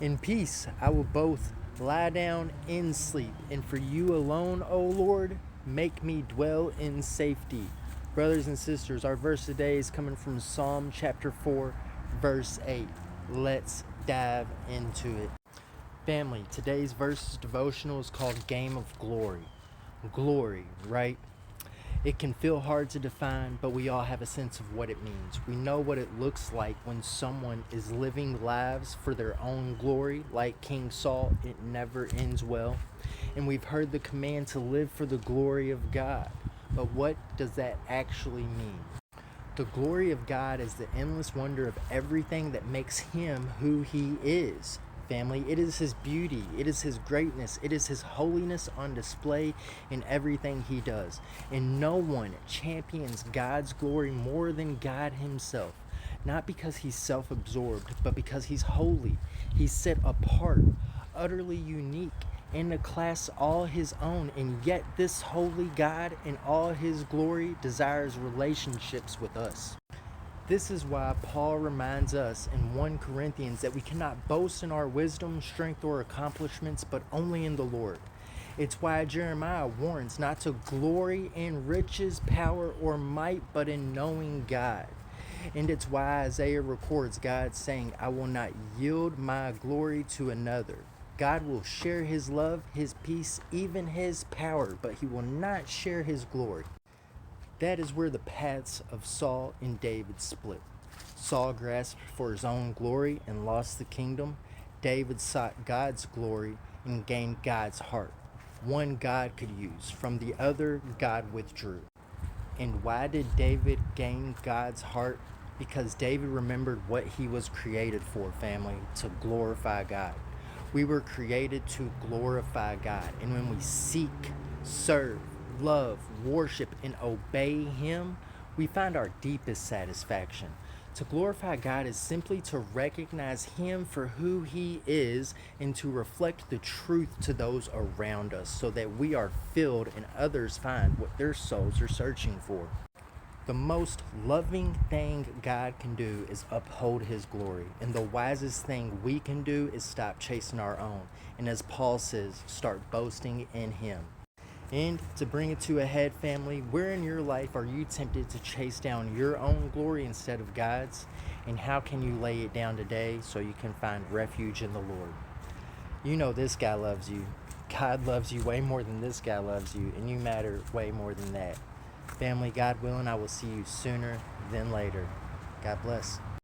In peace I will both lie down and sleep, and for you alone, O Lord, make me dwell in safety. Brothers and sisters, our verse today is coming from Psalm chapter 4, verse 8. Let's dive into it. Family, today's verse devotional is called Game of Glory. Glory, right? It can feel hard to define, but we all have a sense of what it means. We know what it looks like when someone is living lives for their own glory, like King Saul. It never ends well. And we've heard the command to live for the glory of God. But what does that actually mean? The glory of God is the endless wonder of everything that makes Him who He is. Family, it is His beauty, it is His greatness, it is His holiness on display in everything He does. And no one champions God's glory more than God Himself. Not because He's self-absorbed, but because He's holy. He's set apart, utterly unique, in a class all His own. And yet this holy God in all His glory desires relationships with us. This is why Paul reminds us in 1 Corinthians that we cannot boast in our wisdom, strength, or accomplishments, but only in the Lord. It's why Jeremiah warns not to glory in riches, power, or might, but in knowing God. And it's why Isaiah records God saying, I will not yield my glory to another. God will share His love, His peace, even His power, but He will not share His glory. That is where the paths of Saul and David split. Saul grasped for his own glory and lost the kingdom. David sought God's glory and gained God's heart. One God could use, from the other God withdrew. And why did David gain God's heart? Because David remembered what he was created for, family, to glorify God. We were created to glorify God. And when we seek, serve, love, worship, and obey Him, we find our deepest satisfaction. To glorify God is simply to recognize Him for who He is and to reflect the truth to those around us so that we are filled and others find what their souls are searching for. The most loving thing God can do is uphold His glory, and the wisest thing we can do is stop chasing our own, and as Paul says, start boasting in Him. And to bring it to a head, family, where in your life are you tempted to chase down your own glory instead of God's? And how can you lay it down today so you can find refuge in the Lord? You know this guy loves you. God loves you way more than this guy loves you, and you matter way more than that. Family, God willing, I will see you sooner than later. God bless.